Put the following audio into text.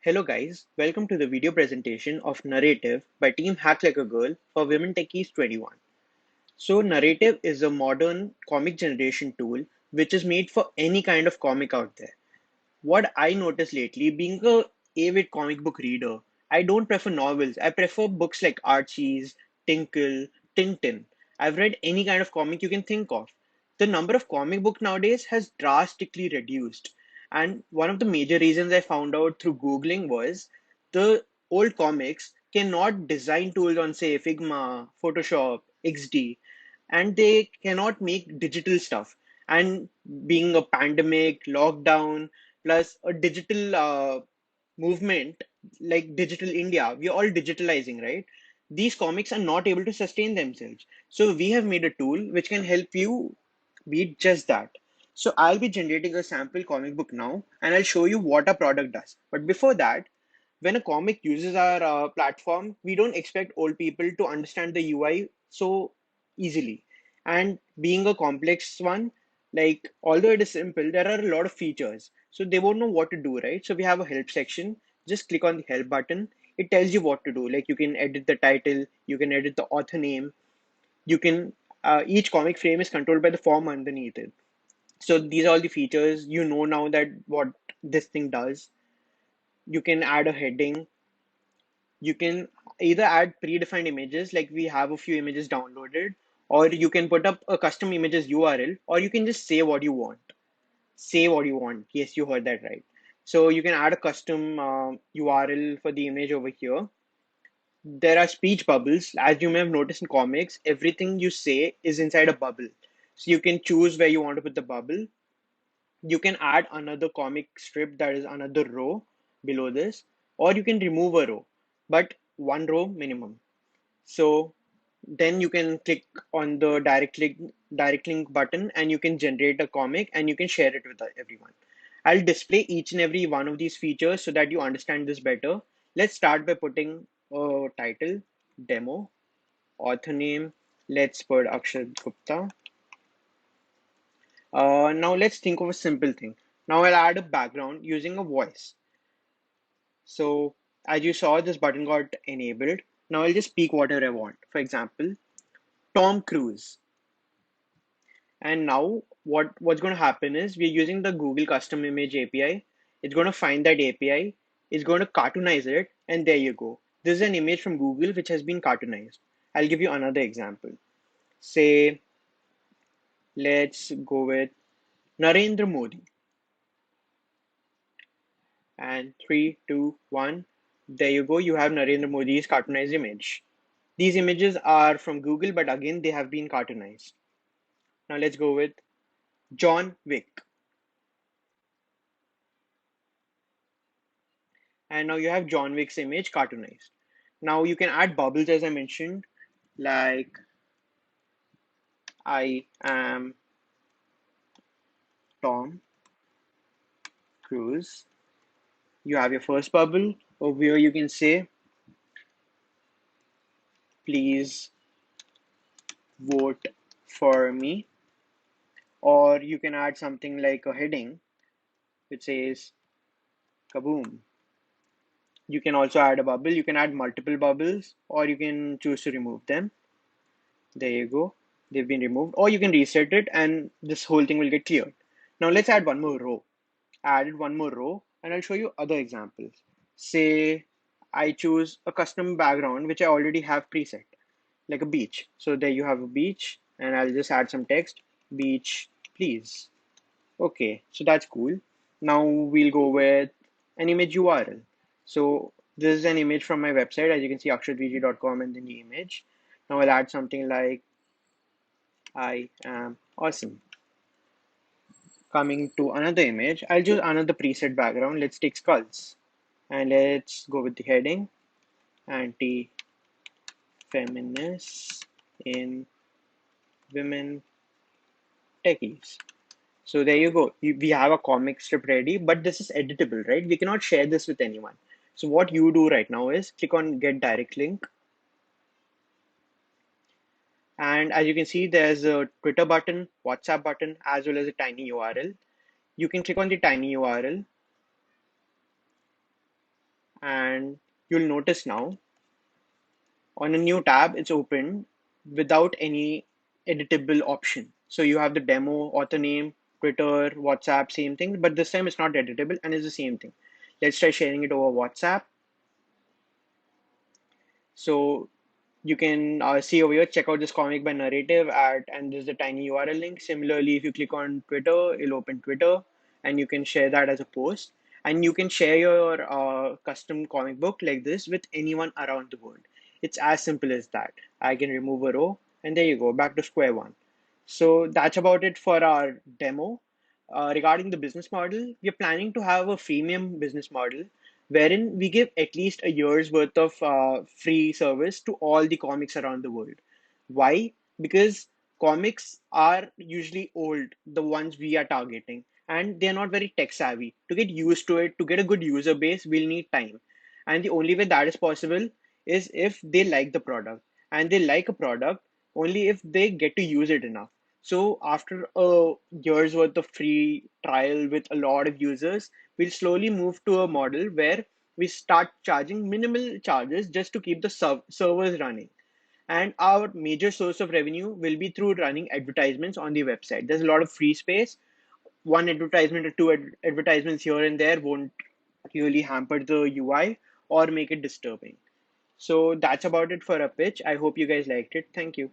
Hello guys, welcome to the video presentation of Narrative by Team Hack Like a Girl for Women Techies 21. So Narrative is a modern comic generation tool which is made for any kind of comic out there. What I noticed lately, being a avid comic book reader, I don't prefer novels. I prefer books like Archies, Tinkle, Tintin. I've read any kind of comic you can think of. The number of comic book nowadays has drastically reduced. And one of the major reasons I found out through Googling was the old comics cannot design tools on, say, Figma, Photoshop, XD, and they cannot make digital stuff. And being a pandemic, lockdown, plus a digital movement like Digital India, we are all digitalizing, right? These comics are not able to sustain themselves. So we have made a tool which can help you beat just that. So I'll be generating a sample comic book now and I'll show you what our product does. But before that, when a comic uses our platform, we don't expect old people to understand the UI so easily. And being a complex one, like although it is simple, there are a lot of features. So they won't know what to do, right? So we have a help section. Just click on the help button. It tells you what to do. Like you can edit the title, you can edit the author name, you can each comic frame is controlled by the form underneath it. So these are all the features. You know now that what this thing does. You can add a heading, you can either add predefined images, like we have a few images downloaded, or you can put up a custom images URL, or you can just say what you want. Say what you want. Yes, you heard that right. So you can add a custom URL for the image over here. There are speech bubbles. As you may have noticed in comics, everything you say is inside a bubble. So you can choose where you want to put the bubble. You can add another comic strip that is another row below this, or you can remove a row, but one row minimum. So then you can click on the direct link button and you can generate a comic and you can share it with everyone. I'll display each and every one of these features so that you understand this better. Let's start by putting a title, demo, author name. Let's put Akshat Gupta. Now let's think of a simple thing. Now I'll add a background using a voice. So as you saw, this button got enabled. Now I'll just speak whatever I want. For example, Tom Cruise. And now what's going to happen is we're using the Google Custom Image API. It's going to find that API, it's going to cartoonize it, and there you go. This is an image from Google which has been cartoonized. I'll give you another example. Say, let's go with Narendra Modi. And three, two, one. There you go. You have Narendra Modi's cartoonized image. These images are from Google, but again, they have been cartoonized. Now let's go with John Wick. And now you have John Wick's image cartoonized. Now you can add bubbles as I mentioned, like I am Tom Cruise. You have your first bubble. Over here you can say, please vote for me. Or you can add something like a heading which says kaboom. You can also add a bubble. You can add multiple bubbles or you can choose to remove them. There you go. They've been removed. Or you can reset it and this whole thing will get cleared. Now let's add one more row. I added one more row and I'll show you other examples. Say I choose a custom background which I already have preset, like a beach. So there you have a beach and I'll just add some text, beach, please. Okay, so that's cool. Now we'll go with an image URL. So this is an image from my website. As you can see, akshatvg.com and then the image. Now I'll add something like I am awesome. Coming to another image, I'll choose another preset background. Let's take skulls. And let's go with the heading, anti-feminists in women techies. So there you go. We have a comic strip ready, but this is editable, right? We cannot share this with anyone. So what you do right now is click on get direct link. And as you can see, there's a Twitter button, WhatsApp button, as well as a tiny URL. You can click on the tiny URL And you'll notice now on a new tab, it's open without any editable option. So you have the demo, author name, Twitter, WhatsApp, same thing, but this time it's not editable and it's the same thing. Let's try sharing it over WhatsApp. So you can see over here, check out this comic by narrative at, and there's a tiny URL link. Similarly, if you click on Twitter, it'll open Twitter and you can share that as a post. And you can share your custom comic book like this with anyone around the world. It's as simple as that. I can remove a row and there you go, back to square one. So that's about it for our demo. Regarding the business model, we're planning to have a freemium business model wherein we give at least a year's worth of free service to all the comics around the world. Why? Because comics are usually old, the ones we are targeting, and they're not very tech savvy. To get used to it, to get a good user base, we'll need time. And the only way that is possible is if they like the product. And they like a product only if they get to use it enough. So after a year's worth of free trial with a lot of users, we'll slowly move to a model where we start charging minimal charges just to keep the servers running. And our major source of revenue will be through running advertisements on the website. There's a lot of free space. One advertisement or two advertisements here and there won't really hamper the UI or make it disturbing. So that's about it for a pitch. I hope you guys liked it. Thank you.